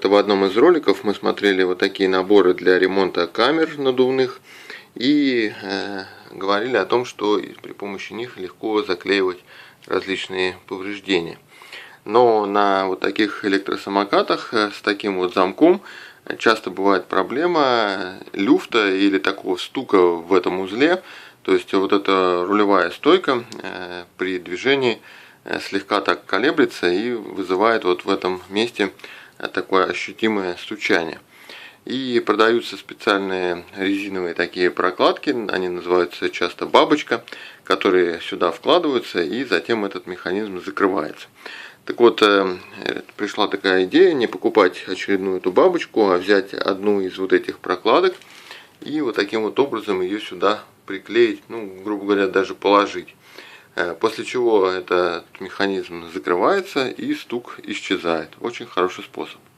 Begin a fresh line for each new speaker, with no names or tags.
когда-то в одном из роликов мы смотрели вот такие наборы для ремонта камер надувных и говорили о том, что при помощи них легко заклеивать различные повреждения. Но на вот таких электросамокатах с таким вот замком часто бывает проблема люфта или такого стука в этом узле. То есть вот эта рулевая стойка при движении слегка так колеблется и вызывает вот в этом месте такое ощутимое стучание. И продаются специальные резиновые такие прокладки, они называются часто бабочка, которые сюда вкладываются и затем этот механизм закрывается. Так вот, пришла такая идея не покупать очередную эту бабочку, а взять одну из вот этих прокладок и вот таким вот образом ее сюда приклеить, грубо говоря, даже положить. После чего этот механизм закрывается и стук исчезает. Очень хороший способ.